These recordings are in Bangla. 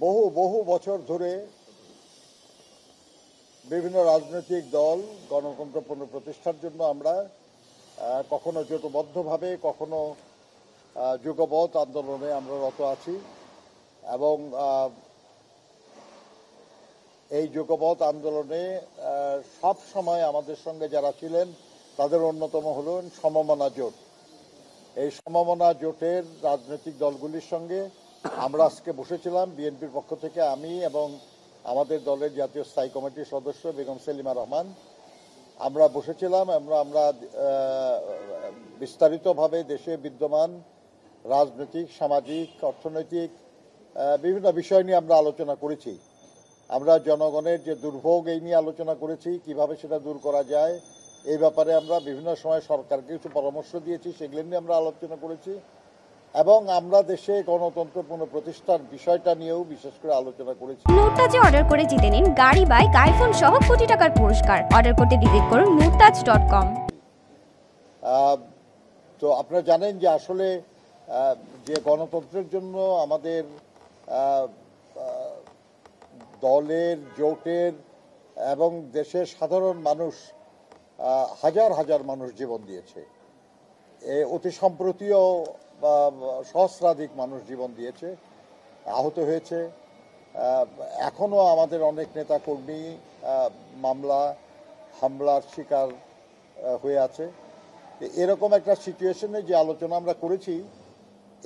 বহু বহু বছর ধরে বিভিন্ন রাজনৈতিক দল গণতন্ত্র পুনঃপ্রতিষ্ঠার জন্য আমরা কখনো জোটবদ্ধভাবে কখনো যুগপৎ আন্দোলনে আমরা রত আছি এবং এই যুগপৎ আন্দোলনে সব সময় আমাদের সঙ্গে যারা ছিলেন তাদের অন্যতম হলেন সমমনা জোট। এই সমমনা জোটের রাজনৈতিক দলগুলির সঙ্গে আমরা আজকে বসেছিলাম। বিএনপির পক্ষ থেকে আমি এবং আমাদের দলের জাতীয় স্থায়ী কমিটির সদস্য বেগম সেলিমা রহমান আমরা বসেছিলাম। আমরা বিস্তারিতভাবে দেশে বিদ্যমান রাজনৈতিক, সামাজিক, অর্থনৈতিক বিভিন্ন বিষয় নিয়ে আমরা আলোচনা করেছি। আমরা জনগণের যে দুর্ভোগ এই নিয়ে আলোচনা করেছি, কিভাবে সেটা দূর করা যায় এই ব্যাপারে আমরা বিভিন্ন সময় সরকারকে কিছু পরামর্শ দিয়েছি, সেগুলো নিয়ে আমরা আলোচনা করেছি এবং আমরা দেশে গণতন্ত্র পুনঃপ্রতিষ্ঠার বিষয়টা নিয়েও বিশেষ করে আলোচনা করেছি। নুরতাজে অর্ডার করে জিতে নিন গাড়ি, বাইক, আইফোন সহ কোটি টাকার পুরস্কার। অর্ডার করতে ভিজিট করুন nurtaj.com। তো আপনারা জানেন যে আসলে যে গণতন্ত্রের জন্য আমাদের দলের, জোটের এবং দেশের সাধারণ মানুষ হাজার হাজার মানুষ জীবন দিয়েছে। অতি সম্প্রতিও সহস্রাধিক মানুষ জীবন দিয়েছে, আহত হয়েছে। এখনও আমাদের অনেক নেতা কর্মী মামলা হামলার শিকার হয়ে আছে। এরকম একটা সিচুয়েশনে যে আলোচনা আমরা করেছি,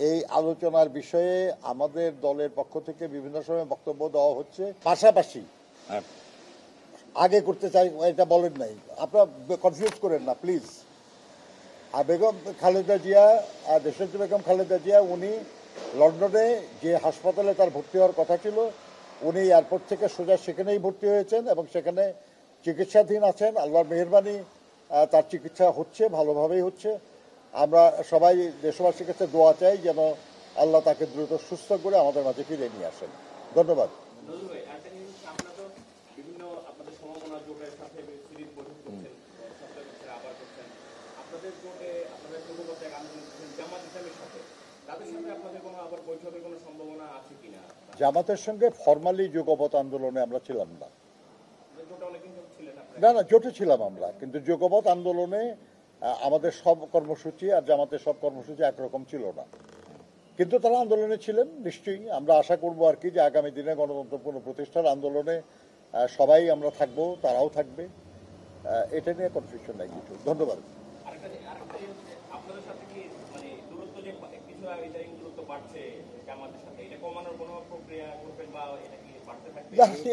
এই আলোচনার বিষয়ে আমাদের দলের পক্ষ থেকে বিভিন্ন সময় বক্তব্য দেওয়া হচ্ছে। পাশাপাশি আগে করতে চাই এটা বলেন নাই, আপনারা কনফিউজ করেন না প্লিজ। আর বেগম খালেদা জিয়া, দেশনেত্রী বেগম খালেদা জিয়া, উনি লন্ডনে যে হাসপাতালে তার ভর্তি হওয়ার কথা ছিল, উনি এয়ারপোর্ট থেকে সোজা সেখানেই ভর্তি হয়েছেন এবং সেখানে চিকিৎসাধীন আছেন। আল্লাহর মেহেরবানি, তার চিকিৎসা হচ্ছে, ভালোভাবেই হচ্ছে। আমরা সবাই দেশবাসীর কাছে দোয়া চাই যেন আল্লাহ তাকে দ্রুত সুস্থ করে আমাদের মাঝে ফিরে নিয়ে আসেন। ধন্যবাদ। জামাতের সঙ্গে ফরমালি যুগপৎ আন্দোলনে আমরা ছিলাম না। না, জোটে ছিলাম আমরা, কিন্তু যুগপৎ আন্দোলনে আমাদের সব কর্মসূচি আর জামাতের সব কর্মসূচি একরকম ছিল না। কিন্তু তারা আন্দোলনে ছিলেন নিশ্চয়ই। আমরা আশা করবো আর কি যে আগামী দিনে গণতন্ত্র পুনঃপ্রতিষ্ঠার আন্দোলনে সবাই আমরা থাকবো, তারাও থাকবে। এটা নিয়ে কনফিউশন নাই কিছু। ধন্যবাদ।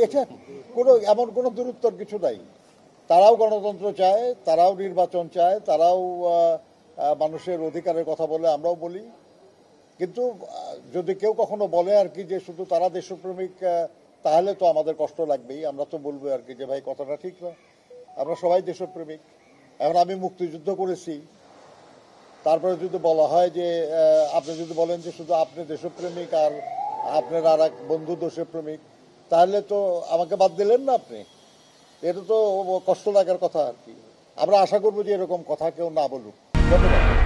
এটা কোনো এমন কোনো দূরত্বর কিছু নাই। তারাও গণতন্ত্র চায়, তারাও নির্বাচন চায়, তারাও মানুষের অধিকারের কথা বলে, আমরাও বলি। কিন্তু যদি কেউ কখনো বলে আর কি যে শুধু তারা দেশপ্রেমিক, তাহলে তো আমাদের কষ্ট লাগবেই। আমরা তো বলবো আর কি যে ভাই কথাটা ঠিক না, আমরা সবাই দেশপ্রেমিক। এখন আমি মুক্তিযুদ্ধ করেছি, তারপরে যদি বলা হয় যে আপনি যদি বলেন যে শুধু আপনি দেশপ্রেমিক আর আপনার আর এক বন্ধু দেশপ্রেমিক, তাহলে তো আমাকে বাদ দিলেন না আপনি। এটা তো কষ্ট লাগার কথা আর কি। আমরা আশা করবো যে এরকম কথা কেউ না বলুক। ধন্যবাদ।